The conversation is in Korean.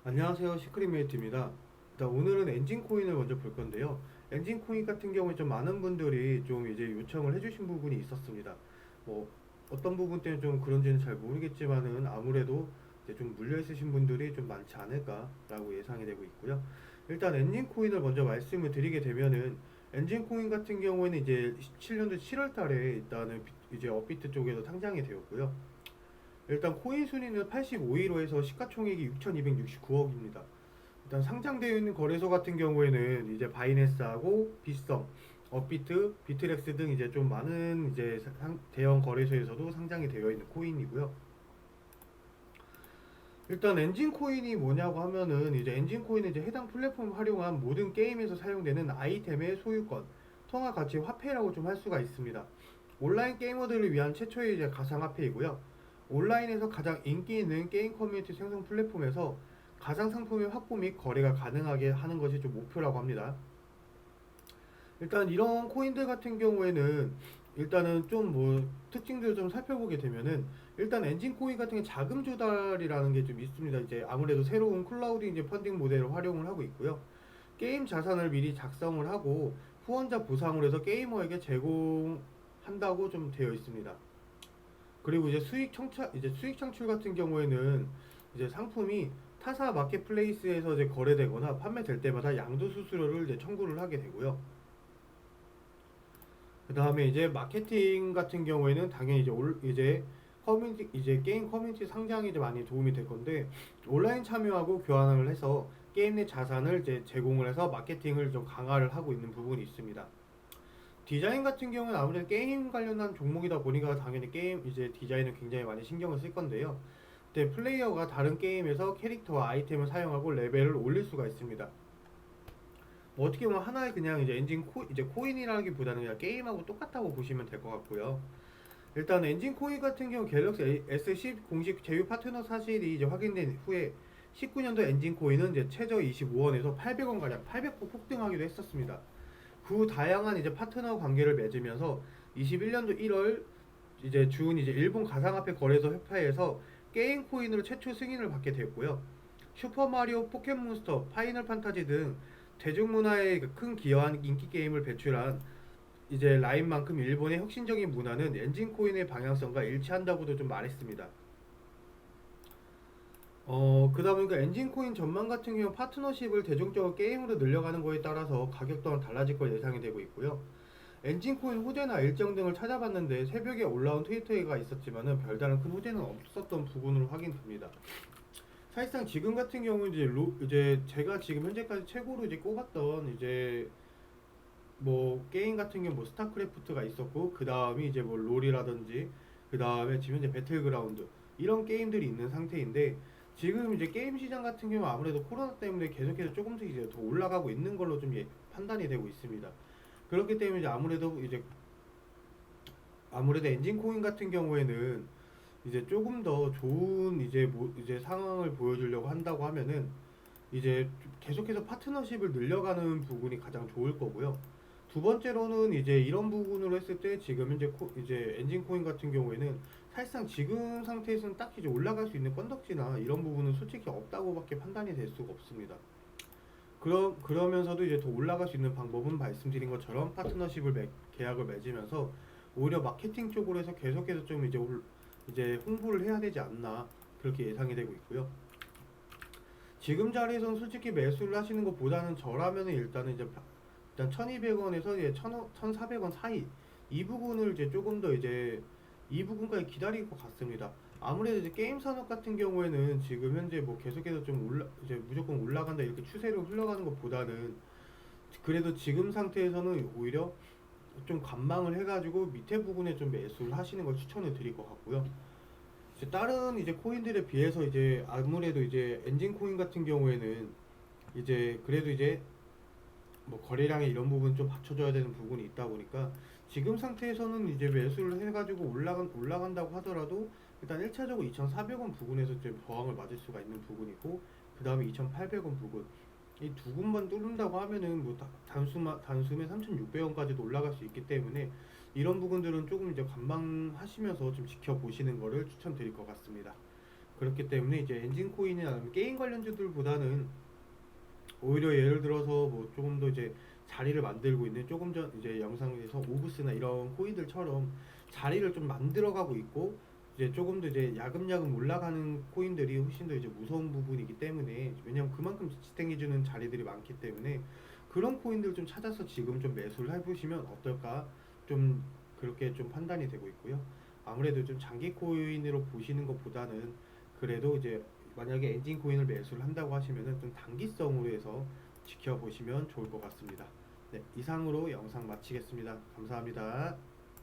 안녕하세요, 시크릿메이트입니다. 일단 오늘은 엔진 코인을 먼저 볼 건데요. 엔진 코인 같은 경우에 좀 많은 분들이 좀 이제 요청을 해주신 부분이 있었습니다. 뭐 어떤 부분 때문에 좀 그런지는 잘 모르겠지만은 아무래도 이제 좀 물려 있으신 분들이 좀 많지 않을까라고 예상이 되고 있고요. 일단 엔진 코인을 먼저 말씀을 드리게 되면은 엔진 코인 같은 경우에는 이제 17년도 7월 달에 일단은 이제 업비트 쪽에서 상장이 되었고요. 일단 코인 순위는 85위로 해서 시가총액이 6,269억입니다. 일단 상장되어 있는 거래소 같은 경우에는 이제 바이낸스하고 빗썸, 업비트, 비트렉스 등 이제 좀 많은 이제 대형 거래소에서도 상장이 되어 있는 코인이고요. 일단 엔진 코인이 뭐냐고 하면은 이제 엔진 코인은 이제 해당 플랫폼을 활용한 모든 게임에서 사용되는 아이템의 소유권, 통화 가치 화폐라고 좀 할 수가 있습니다. 온라인 게이머들을 위한 최초의 이제 가상화폐이고요. 온라인에서 가장 인기 있는 게임 커뮤니티 생성 플랫폼에서 가상 상품의 확보 및 거래가 가능하게 하는 것이 좀 목표라고 합니다. 일단 이런 코인들 같은 경우에는 일단은 좀 뭐 특징들을 좀 살펴보게 되면은 일단 엔진 코인 같은 게 자금 조달이라는 게 좀 있습니다. 이제 아무래도 새로운 클라우드 이제 펀딩 모델을 활용을 하고 있고요. 게임 자산을 미리 작성을 하고 후원자 보상으로 해서 게이머에게 제공한다고 좀 되어 있습니다. 그리고 이제 수익 창출 같은 경우에는 이제 상품이 타사 마켓플레이스에서 이제 거래되거나 판매될 때마다 양도 수수료를 이제 청구를 하게 되고요. 그 다음에 이제 마케팅 같은 경우에는 당연히 이제 커뮤니티 이제 게임 커뮤니티 상장이 이제 많이 도움이 될 건데 온라인 참여하고 교환을 해서 게임 내 자산을 이제 제공을 해서 마케팅을 좀 강화를 하고 있는 부분이 있습니다. 디자인 같은 경우는 아무래도 게임 관련한 종목이다 보니까 당연히 게임 이제 디자인을 굉장히 많이 신경을 쓸 건데요. 근데 플레이어가 다른 게임에서 캐릭터와 아이템을 사용하고 레벨을 올릴 수가 있습니다. 뭐 어떻게 보면 하나의 그냥 이제 이제 코인이라기보다는 그냥 게임하고 똑같다고 보시면 될 것 같고요. 일단 엔진 코인 같은 경우 갤럭시 S10 공식 제휴 파트너 사실이 이제 확인된 후에 19년도 엔진 코인은 이제 최저 25원에서 800원 가량 800% 폭등하기도 했었습니다. 그 다양한 이제 파트너 관계를 맺으면서 21년도 1월 이제 준 이제 일본 가상화폐 거래소 협회에서 게임 코인으로 최초 승인을 받게 되었고요. 슈퍼마리오, 포켓몬스터, 파이널 판타지 등 대중문화에 큰 기여한 인기 게임을 배출한 이제 라인만큼 일본의 혁신적인 문화는 엔진 코인의 방향성과 일치한다고도 좀 말했습니다. 그러다 보니까 엔진 코인 전망 같은 경우 파트너십을 대중적으로 게임으로 늘려가는 거에 따라서 가격 또한 달라질 걸 예상이 되고 있고요. 엔진 코인 호재나 일정 등을 찾아봤는데 새벽에 올라온 트위터가 있었지만은 별다른 큰 호재는 없었던 부분으로 확인됩니다. 사실상 지금 같은 경우는 이제 제가 지금 현재까지 최고로 이제 꼽았던 이제 뭐 게임 같은 경우 뭐 스타크래프트가 있었고 그 다음이 이제 뭐 롤이라든지 그 다음에 지금 이제 배틀그라운드 이런 게임들이 있는 상태인데 지금 이제 게임 시장 같은 경우 아무래도 코로나 때문에 계속해서 조금씩 이제 더 올라가고 있는 걸로 좀 판단이 되고 있습니다. 그렇기 때문에 이제 아무래도 엔진 코인 같은 경우에는 이제 조금 더 좋은 이제 상황을 보여주려고 한다고 하면은 이제 계속해서 파트너십을 늘려가는 부분이 가장 좋을 거고요. 두 번째로는 이제 이런 부분으로 했을 때 지금 현재 이제 엔진 코인 같은 경우에는 사실상 지금 상태에서는 딱히 이제 올라갈 수 있는 건덕지나 이런 부분은 솔직히 없다고밖에 판단이 될 수가 없습니다. 그러면서도 이제 더 올라갈 수 있는 방법은 말씀드린 것처럼 계약을 맺으면서 오히려 마케팅 쪽으로 해서 계속해서 좀 이제 홍보를 해야 되지 않나 그렇게 예상이 되고 있고요. 지금 자리에서는 솔직히 매수를 하시는 것보다는 저라면은 일단 1200원에서 이제 1400원 사이 이 부분을 이제 조금 더 이제 이 부분까지 기다릴 것 같습니다. 아무래도 이제 게임 산업 같은 경우에는 지금 현재 뭐 계속해서 이제 무조건 올라간다 이렇게 추세로 흘러가는 것보다는 그래도 지금 상태에서는 오히려 좀 관망을 해가지고 밑에 부분에 좀 매수를 하시는 걸 추천을 드릴 것 같고요. 이제 다른 이제 코인들에 비해서 이제 아무래도 이제 엔진 코인 같은 경우에는 이제 그래도 이제 뭐 거래량에 이런 부분 좀 받쳐줘야 되는 부분이 있다 보니까 지금 상태에서는 이제 매수를 해가지고 올라간다고 하더라도 일단 1차적으로 2,400원 부근에서 이제 저항을 맞을 수가 있는 부분이고 그 다음에 2,800원 부근 이 두 군만 뚫는다고 하면은 뭐 단숨에 3,600원까지도 올라갈 수 있기 때문에 이런 부분들은 조금 이제 관망하시면서 좀 지켜보시는 거를 추천드릴 것 같습니다. 그렇기 때문에 이제 엔진 코인이나 아니면 게임 관련주들보다는 오히려 예를 들어서 뭐 조금 더 이제 자리를 만들고 있는 조금 전 이제 영상에서 오브스나 이런 코인들처럼 자리를 좀 만들어가고 있고 이제 조금 더 이제 야금야금 올라가는 코인들이 훨씬 더 이제 무서운 부분이기 때문에 왜냐면 그만큼 지탱해주는 자리들이 많기 때문에 그런 코인들 좀 찾아서 지금 좀 매수를 해보시면 어떨까 좀 그렇게 좀 판단이 되고 있고요. 아무래도 좀 장기 코인으로 보시는 것보다는 그래도 이제 만약에 엔진 코인을 매수를 한다고 하시면은 좀 단기성으로 해서 지켜보시면 좋을 것 같습니다. 네, 이상으로 영상 마치겠습니다. 감사합니다.